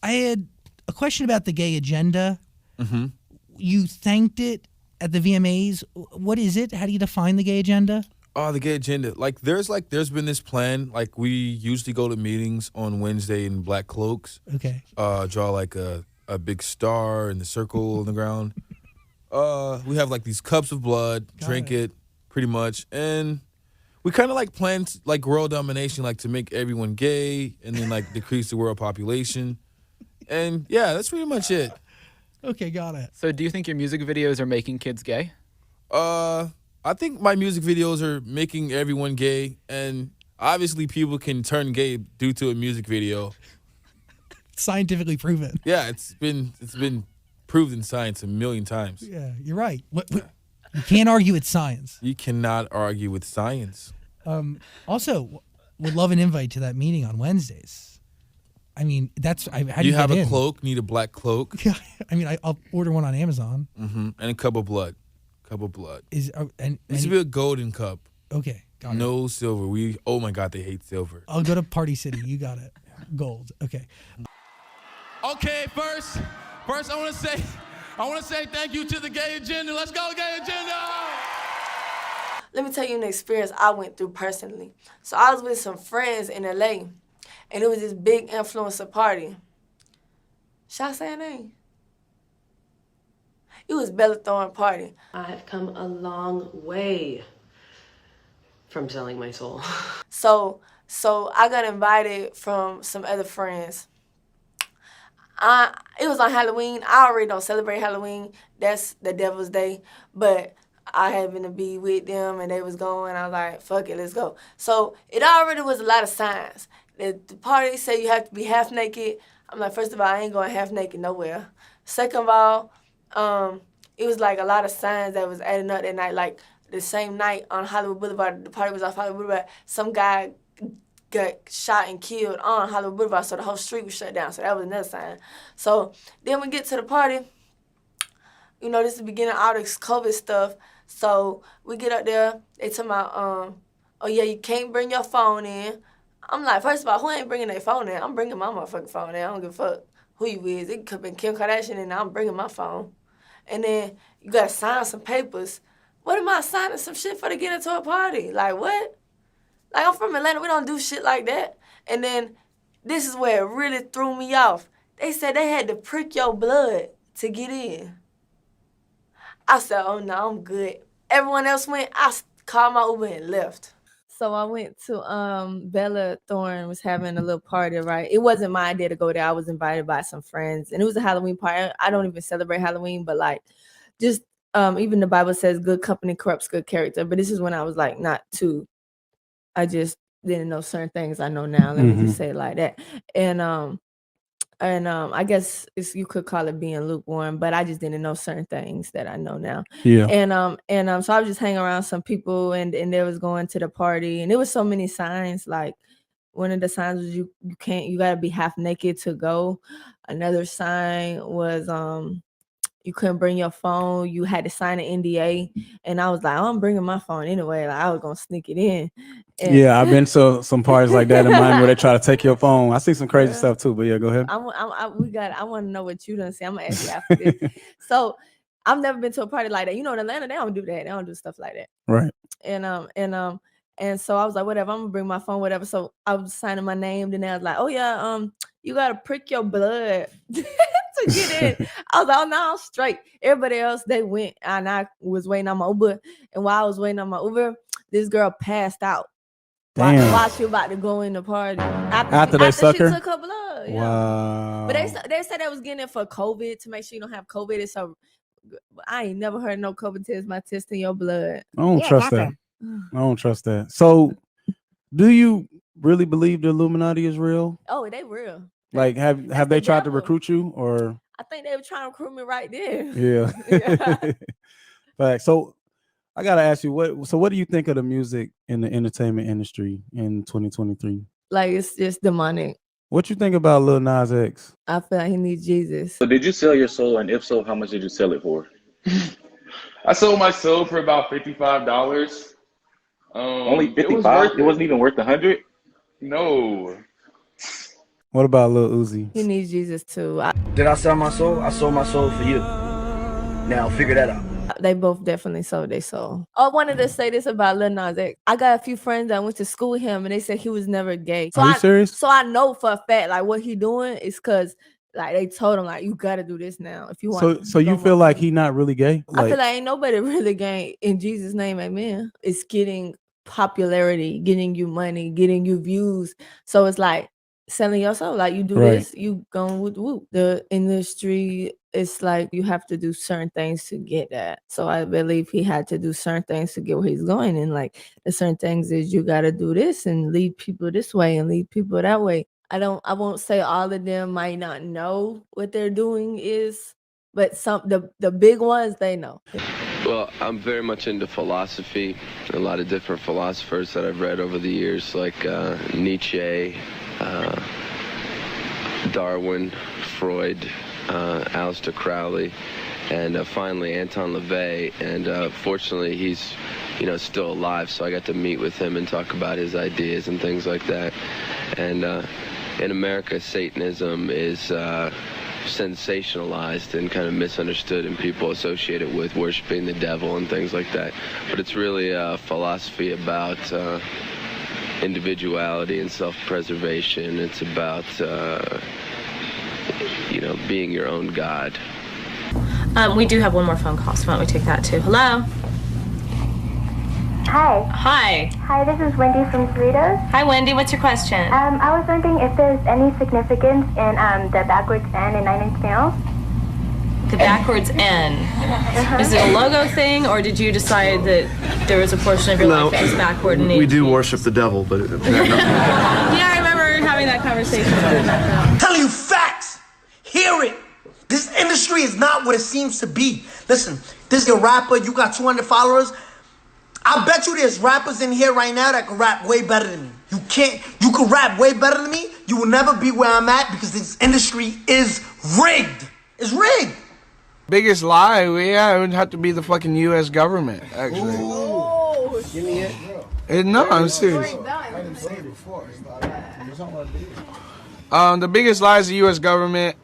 I had a question about the gay agenda. Mm-hmm. You thanked it at the VMAs. What is it? How do you define the gay agenda? Oh, the gay agenda. There's been this plan. Like, we usually go to meetings on Wednesday in black cloaks. Okay. Draw like a big star in the circle on the ground. We have like these cups of blood, drink it, pretty much, and we kind of like plan like world domination, like to make everyone gay and then like decrease the world population. And yeah, that's pretty much it. Okay, got it. So do you think your music videos are making kids gay? I think my music videos are making everyone gay, and obviously people can turn gay due to a music video. Scientifically proven. Yeah, it's been proved in science a million times. Yeah, you're right. You can't argue with science. You cannot argue with science. Also, would love an invite to that meeting on Wednesdays. I mean, how do You have get a in? cloak, need a black cloak. Yeah, I mean, I'll order one on Amazon. Mm-hmm. And a cup of blood. Needs to be a golden cup. Okay, got it. No silver. Oh my God, they hate silver. I'll go to Party City. You got it. Gold. Okay. Okay, first I want to say thank you to the gay agenda. Let's go, gay agenda. Let me tell you an experience I went through personally. So I was with some friends in LA, and it was this big influencer party. Should I say her name? It was Bella Thorne party. I have come a long way from selling my soul. So I got invited from some other friends. It was on Halloween. I already don't celebrate Halloween. That's the devil's day. But I happened to be with them, and they was going. I was like, fuck it, let's go. So it already was a lot of signs. The party said you have to be half naked. I'm like, first of all, I ain't going half naked nowhere. Second of all, it was like a lot of signs that was adding up that night. Like the same night on Hollywood Boulevard, the party was off Hollywood Boulevard, some guy got shot and killed on Hollywood Boulevard, so the whole street was shut down. So that was another sign. So then we get to the party. You know, this is the beginning of all this COVID stuff. So we get up there. They tell me, oh yeah, you can't bring your phone in. I'm like, first of all, who ain't bringing their phone in? I'm bringing my motherfucking phone in. I don't give a fuck who you is. It could have been Kim Kardashian, and I'm bringing my phone. And then you gotta sign some papers. What am I signing some shit for to get into a party? Like, what? Like, I'm from Atlanta. We don't do shit like that. And then this is where it really threw me off. They said they had to prick your blood to get in. I said, oh, no, I'm good. Everyone else went. I called my Uber and left. So I went to Bella Thorne was having a little party, right? It wasn't my idea to go there. I was invited by some friends, and it was a Halloween party. I don't even celebrate Halloween, but like, just even the Bible says good company corrupts good character. But this is when I was like not too. I just didn't know certain things I know now. Let me just say it like that. And I guess you could call it being lukewarm, but I just didn't know certain things that I know now. Yeah. And so I was just hanging around some people, and they was going to the party, and there was so many signs. Like one of the signs was you gotta be half naked to go. Another sign was you couldn't bring your phone. You had to sign an NDA. And I was like, I'm bringing my phone anyway. Like, I was going to sneak it in. And yeah, I've been to some parties like that in mine where they try to take your phone. I see some crazy stuff too, but yeah, go ahead. I want to know what you done see. I'm going to ask you after this. So I've never been to a party like that. You know, in Atlanta, they don't do that. They don't do stuff like that. Right. And so I was like, whatever, I'm gonna bring my phone, whatever. So I was signing my name, then I was like, oh yeah, you gotta prick your blood to get in. I was like, oh no, I'm straight. Everybody else, they went, and I was waiting on my Uber. And while I was waiting on my Uber, this girl passed out. Damn. While she about to go in the party. After they suck her? She took her blood. Yeah. Wow. But they said they was getting it for COVID, to make sure you don't have COVID. It's I ain't never heard no COVID test. My testing your blood. I don't trust that. I don't trust that. So, do you really believe the Illuminati is real? Oh, they real. Like, have they tried to recruit you, or? I think they were trying to recruit me right there. Yeah. Yeah. Right. So, I gotta ask you, what do you think of the music in the entertainment industry in 2023? Like, it's just demonic. What you think about Lil Nas X? I feel like he needs Jesus. So did you sell your soul, and if so, how much did you sell it for? I sold my soul for about $55. Only 55? It wasn't even worth 100? No. What about Lil Uzi? He needs Jesus too. Did I sell my soul? I sold my soul for you. Now figure that out. They both definitely sold their soul. I wanted to say this about Lil Nas X. I got a few friends that went to school with him, and they said he was never gay. So Are you serious? So I know for a fact, like, what he doing is because, like, they told him, like, you got to do this now if you want. So you feel like he not really gay? I feel like ain't nobody really gay. In Jesus' name, amen. It's getting popularity, getting you money, getting you views. So it's like selling your soul. Like, you do this, you going with whoop. The industry, it's like you have to do certain things to get that. So I believe he had to do certain things to get where he's going. And like the certain things is you got to do this and lead people this way and lead people that way. I won't say all of them might not know what they're doing is, but the big ones, they know. Well, I'm very much into philosophy. A lot of different philosophers that I've read over the years, like Nietzsche, Darwin, Freud, Aleister Crowley, and finally Anton LaVey. And fortunately, he's still alive, so I got to meet with him and talk about his ideas and things like that. And in America, Satanism is sensationalized and kind of misunderstood, and people associate it with worshiping the devil and things like that. But it's really a philosophy about individuality and self-preservation. It's about being your own God. We do have one more phone call, so why don't we take that too? Hello? Hi. Hi. Hi, this is Wendy from Cerritos. Hi, Wendy. What's your question? I was wondering if there's any significance in the backwards N in Nine Inch Nails. The backwards N. Is it a logo thing, or did you decide that there was a portion of your life that was backward? And we do worship the devil, but yeah, I remember having that conversation. I'm telling you facts. Hear it. This industry is not what it seems to be. Listen, this is a rapper. You got 200 followers. I bet you there's rappers in here right now that can rap way better than me. You can't. You can rap way better than me. You will never be where I'm at because this industry is rigged. It's rigged. Biggest lie, it would have to be the fucking U.S. government, actually. Ooh. Give me it. No, I'm serious. I didn't say it before. The biggest lie is the U.S. government.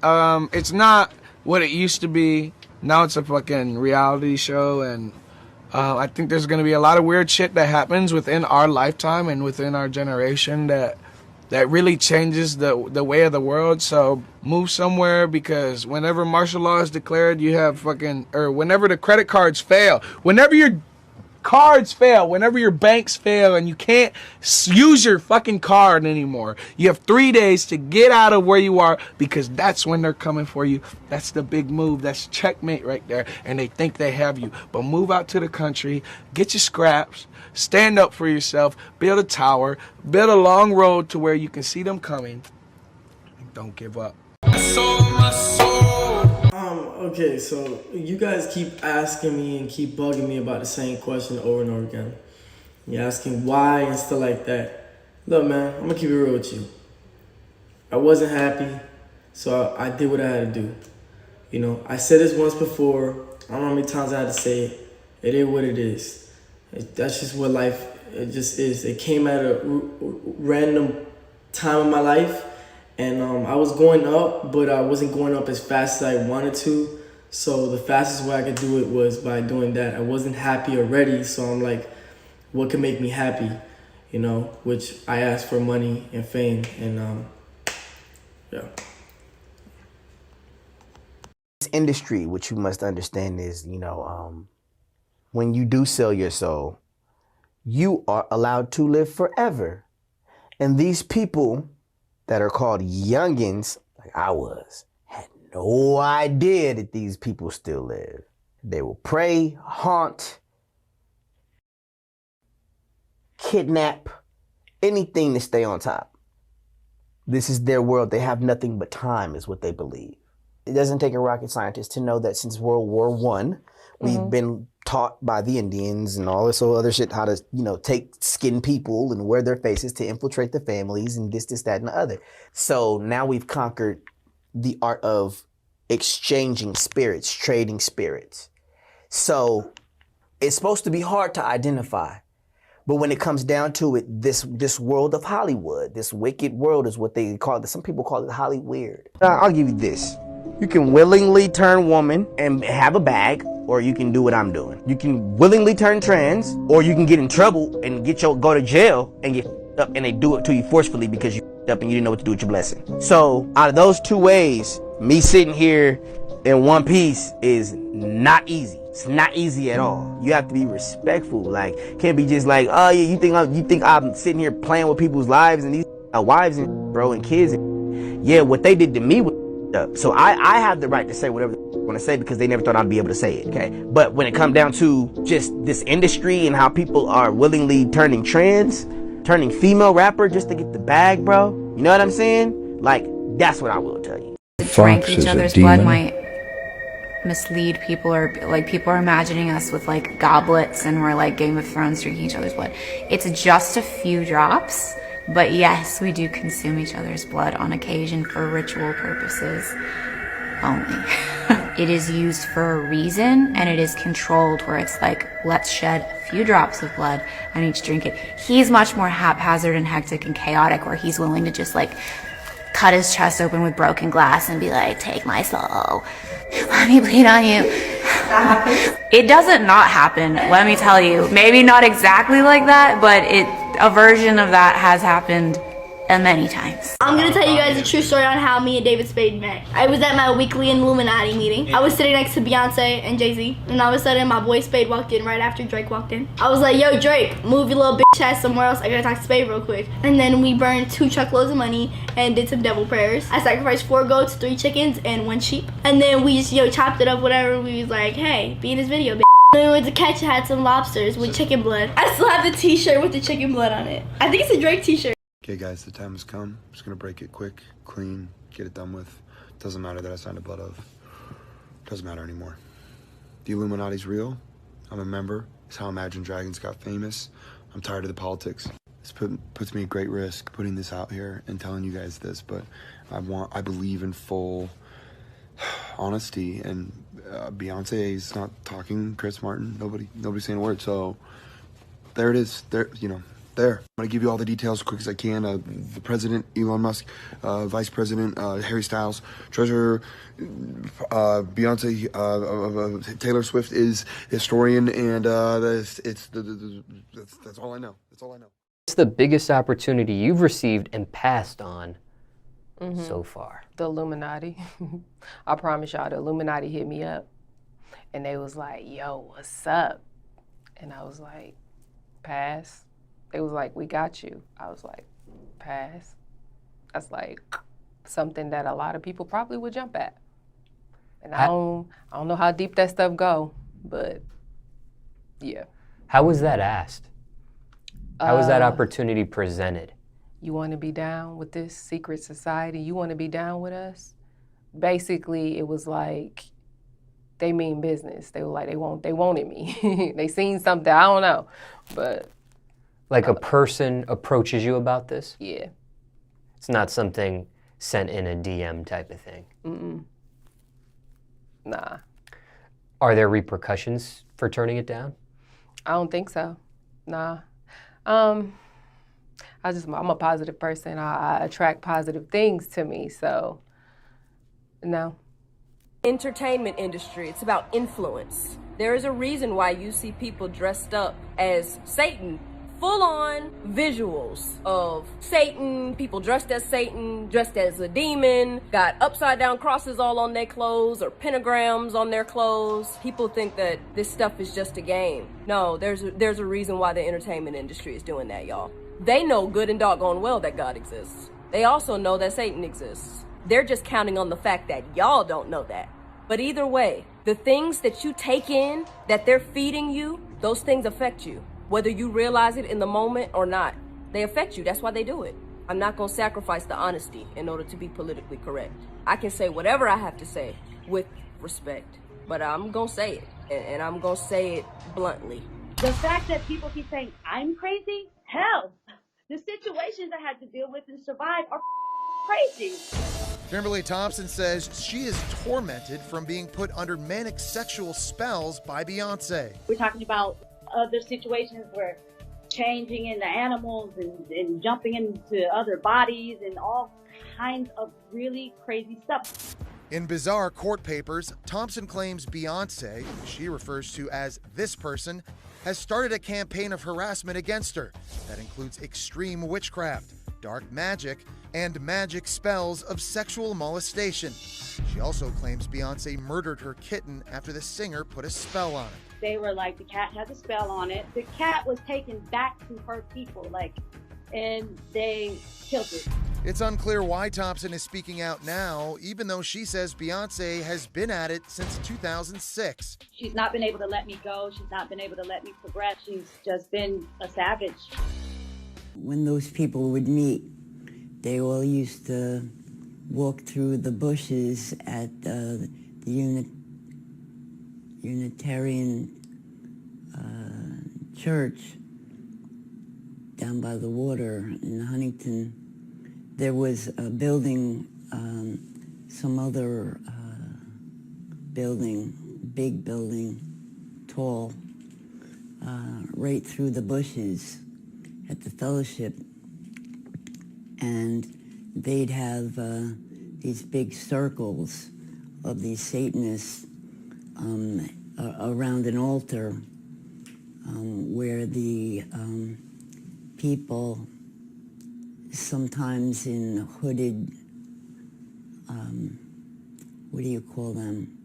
It's not what it used to be. Now it's a fucking reality show, and I think there's going to be a lot of weird shit that happens within our lifetime and within our generation that really changes the way of the world. So move somewhere, because whenever martial law is declared, you have whenever the credit cards fail, whenever your cards fail, whenever your banks fail and you can't use your fucking card anymore, you have 3 days to get out of where you are, because that's when they're coming for you. That's the big move. That's checkmate right there. And they think they have you. But move out to the country, get your scraps, stand up for yourself, build a tower, build a long road to where you can see them coming. And don't give up. Okay, so you guys keep asking me and keep bugging me about the same question over and over again. You're asking why and stuff like that. Look, man, I'm gonna keep it real with you. I wasn't happy, so I did what I had to do. I said this once before. I don't know how many times I had to say it. It is what it is. That's just what life, it just is. It came at a random time in my life. And I was going up, but I wasn't going up as fast as I wanted to. So the fastest way I could do it was by doing that. I wasn't happy already, so I'm like, what can make me happy? Which I asked for money and fame, and yeah. This industry, which you must understand is, when you do sell your soul, you are allowed to live forever. And these people that are called youngins, like I was, had no idea that these people still live. They will prey, haunt, kidnap, anything to stay on top. This is their world. They have nothing but time, is what they believe. It doesn't take a rocket scientist to know that since World War I, we've been taught by the Indians and all this other shit how to, take skin people and wear their faces to infiltrate the families and this, that, and the other. So now we've conquered the art of exchanging spirits, trading spirits. So it's supposed to be hard to identify. But when it comes down to it, this world of Hollywood, this wicked world is what they call it. Some people call it Holly weird. I'll give you this. You can willingly turn woman and have a bag, or you can do what I'm doing. You can willingly turn trans, or you can get in trouble and go to jail and get up, and they do it to you forcefully because you up and you didn't know what to do with your blessing. So out of those two ways, me sitting here in one piece is not easy. It's not easy at all. You have to be respectful. Like, can't be just like, oh yeah, you think I'm sitting here playing with people's lives and these wives and bro and kids. And, yeah, what they did to me was up. So I have the right to say whatever I want to say because they never thought I'd be able to say it. Okay, but when it comes down to just this industry and how people are willingly turning trans, turning female rapper just to get the bag, bro. You know what I'm saying? Like, that's what I will tell you. Drink each other's blood might mislead people, or like people are imagining us with like goblets and we're like Game of Thrones drinking each other's blood. It's just a few drops, but yes, we do consume each other's blood on occasion for ritual purposes only. It is used for a reason, and it is controlled where it's like, let's shed a few drops of blood and each drink it. He's much more haphazard and hectic and chaotic, where he's willing to just like cut his chest open with broken glass and be like, take my soul, let me bleed on you. It doesn't not happen, let me tell you. Maybe not exactly like that, but a version of that has happened many times. I'm gonna tell you guys a true story on how me and David Spade met. I was at my weekly Illuminati meeting. I was sitting next to Beyonce and Jay-Z, and all of a sudden my boy Spade walked in right after Drake walked in. I was like, yo Drake, move your little bitch ass somewhere else. I gotta talk to Spade real quick. And then we burned 2 truckloads of money and did some devil prayers. I sacrificed 4 goats, 3 chickens, and 1 sheep. And then we just chopped it up, whatever. We was like, hey, be in this video, bitch. Then we went to catch and had some lobsters with chicken blood. I still have the t-shirt with the chicken blood on it. I think it's a Drake t-shirt. Okay guys, the time has come. I'm just gonna break it quick, clean, get it done with. Doesn't matter that I signed a blood oath. Doesn't matter anymore. The Illuminati's real. I'm a member. It's how Imagine Dragons got famous. I'm tired of the politics. This puts me at great risk putting this out here and telling you guys this, but I believe in full honesty, and Beyonce is not talking, Chris Martin, nobody's saying a word, so there it is. There, there. I'm gonna give you all the details as quick as I can. The president, Elon Musk, vice president, Harry Styles, treasurer, Beyonce, Taylor Swift is historian, and that's all I know. That's all I know. What's the biggest opportunity you've received and passed on so far? The Illuminati. I promise y'all, the Illuminati hit me up, and they was like, yo, what's up? And I was like, pass. They was like, we got you. I was like, pass. That's like something that a lot of people probably would jump at. And I don't know how deep that stuff go, but yeah. How was that asked? How was that opportunity presented? You want to be down with this secret society? You want to be down with us? Basically, it was like, they mean business. They were like, they wanted me. They seen something, I don't know, but. Like a person approaches you about this? Yeah. It's not something sent in a DM type of thing? Nah. Are there repercussions for turning it down? I don't think so. Nah. I'm a positive person. I attract positive things to me, so no. Entertainment industry, it's about influence. There is a reason why you see people dressed up as Satan. Full-on visuals of Satan, people dressed as Satan, dressed as a demon, got upside-down crosses all on their clothes or pentagrams on their clothes. People think that this stuff is just a game. No, there's a reason why the entertainment industry is doing that, y'all. They know good and doggone well that God exists. They also know that Satan exists. They're just counting on the fact that y'all don't know that. But either way, the things that you take in, that they're feeding you, those things affect you. Whether you realize it in the moment or not, they affect you. That's why they do it. I'm not going to sacrifice the honesty in order to be politically correct. I can say whatever I have to say with respect, but I'm going to say it, and I'm going to say it bluntly. The fact that people keep saying I'm crazy, hell, the situations I had to deal with and survive are crazy. Kimberly Thompson says she is tormented from being put under manic sexual spells by Beyonce. We're talking about other situations where changing into animals and jumping into other bodies and all kinds of really crazy stuff. In bizarre court papers, Thompson claims Beyonce, who she refers to as this person, has started a campaign of harassment against her that includes extreme witchcraft, dark magic, and magic spells of sexual molestation. She also claims Beyonce murdered her kitten after the singer put a spell on it. They were like, the cat has a spell on it. The cat was taken back to her people, and they killed it. It's unclear why Thompson is speaking out now, even though she says Beyonce has been at it since 2006. She's not been able to let me go. She's not been able to let me progress. She's just been a savage. When those people would meet, they all used to walk through the bushes at the Unitarian church down by the water in Huntington. There was a building, some other building, big building, tall, right through the bushes at the fellowship. And they'd have these big circles of these Satanists around an altar where the people, sometimes in hooded, what do you call them?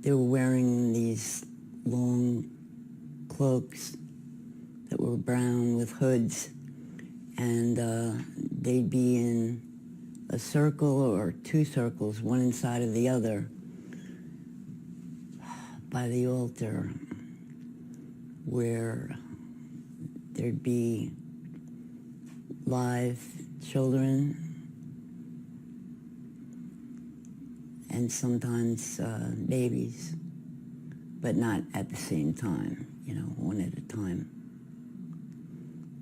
They were wearing these long cloaks that were brown with hoods, and they'd be in a circle or two circles, one inside of the other, by the altar, where there'd be live children and sometimes babies, but not at the same time, one at a time.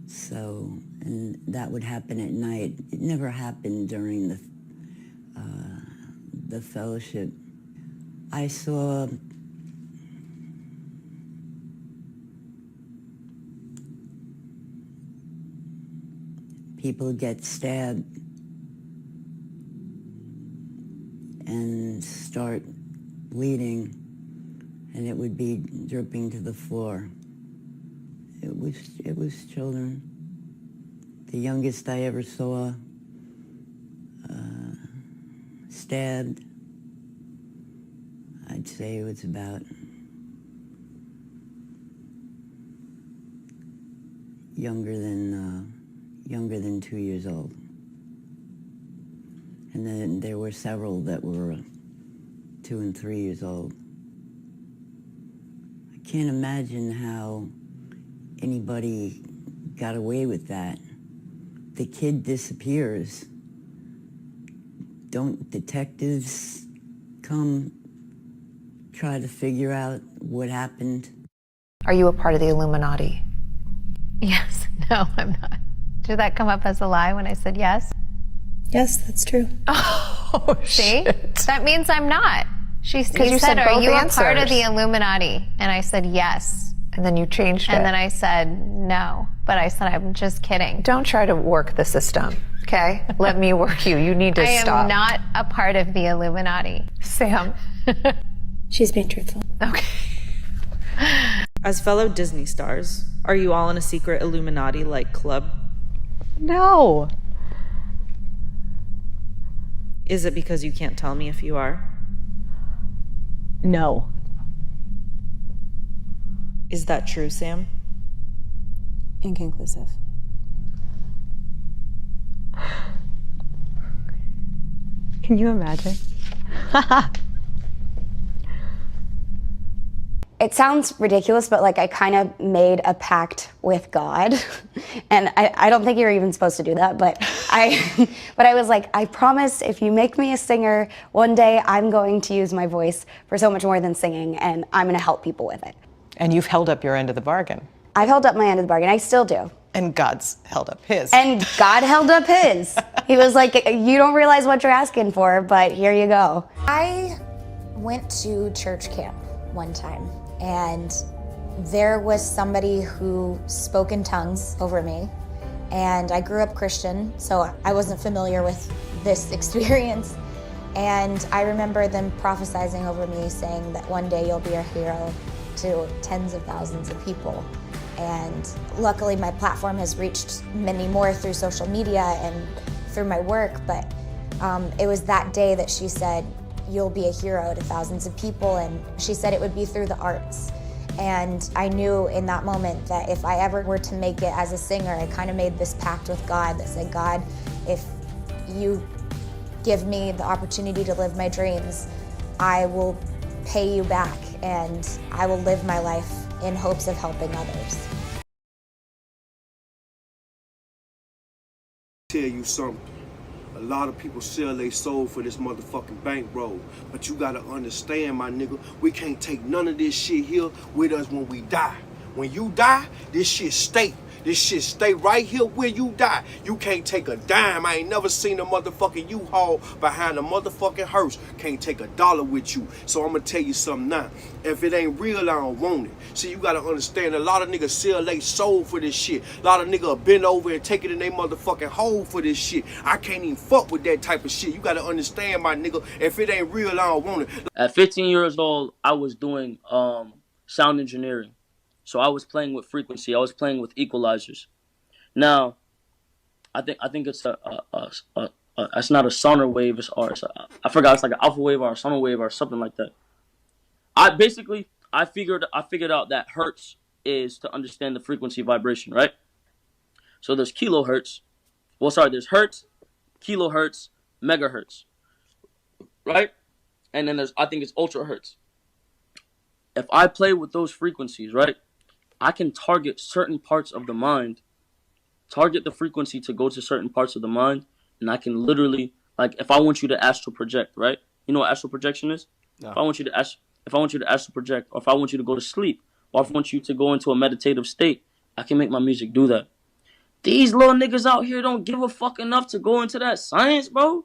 So, and that would happen at night. It never happened during the fellowship. I saw people get stabbed and start bleeding, and it would be dripping to the floor. It was children. The youngest I ever saw stabbed, I'd say it was about younger than 2 years old. And then there were several that were 2 and 3 years old. I can't imagine how anybody got away with that. The kid disappears. Don't detectives come try to figure out what happened? Are you a part of the Illuminati? Yes. No, I'm not. Did that come up as a lie when I said yes? Yes, that's true. Oh, see? Shit. That means I'm not. You said, are you a part of the Illuminati? And I said yes. And then you changed it. And then I said no. But I said, I'm just kidding. Don't try to work the system, okay? Let me work you. You need to stop. I am not a part of the Illuminati. Sam. She's being truthful. Okay. As fellow Disney stars, are you all in a secret Illuminati-like club? No. Is it because you can't tell me if you are? No. Is that true, Sam? Inconclusive. Can you imagine? It sounds ridiculous, but I kind of made a pact with God. And I don't think you're even supposed to do that, but I was like, I promise if you make me a singer, one day I'm going to use my voice for so much more than singing, and I'm going to help people with it. And you've held up your end of the bargain. I've held up my end of the bargain. I still do. And God's held up his. And God held up his. He was like, you don't realize what you're asking for, but here you go. I went to church camp one time, and there was somebody who spoke in tongues over me, and I grew up Christian, so I wasn't familiar with this experience. And I remember them prophesizing over me, saying that one day you'll be a hero to tens of thousands of people. And luckily my platform has reached many more through social media and through my work, but it was that day that she said, you'll be a hero to thousands of people, and she said it would be through the arts. And I knew in that moment that if I ever were to make it as a singer, I kind of made this pact with God that said, God, if you give me the opportunity to live my dreams, I will pay you back, and I will live my life in hopes of helping others. Tell you something. A lot of people sell their soul for this motherfucking bankroll. But you gotta understand, my nigga, we can't take none of this shit here with us when we die. When you die, this shit stay. This shit stay right here where you die. You can't take a dime. I ain't never seen a motherfucking U-Haul behind a motherfucking hearse. Can't take a dollar with you. So I'm gonna tell you something now. If it ain't real, I don't want it. See, you gotta understand, a lot of niggas sell they soul for this shit. A lot of niggas bend over and take it in their motherfucking hole for this shit. I can't even fuck with that type of shit. You gotta understand, my nigga, if it ain't real, I don't want it. At 15 years old, I was doing sound engineering. So I was playing with frequency. I was playing with equalizers. Now, I think it's it's not a sonar wave. I forgot. It's like an alpha wave or a sonar wave or something like that. I figured out that hertz is to understand the frequency vibration, right? So there's kilohertz. Well, sorry, there's hertz, kilohertz, megahertz, right? And then I think it's ultra hertz. If I play with those frequencies, right, I can target certain parts of the mind, target the frequency to go to certain parts of the mind, and I can literally, like, if I want you to astral project, right? You know what astral projection is? No. If I want you to astral project, or if I want you to go to sleep, or if I want you to go into a meditative state, I can make my music do that. These little niggas out here don't give a fuck enough to go into that science, bro.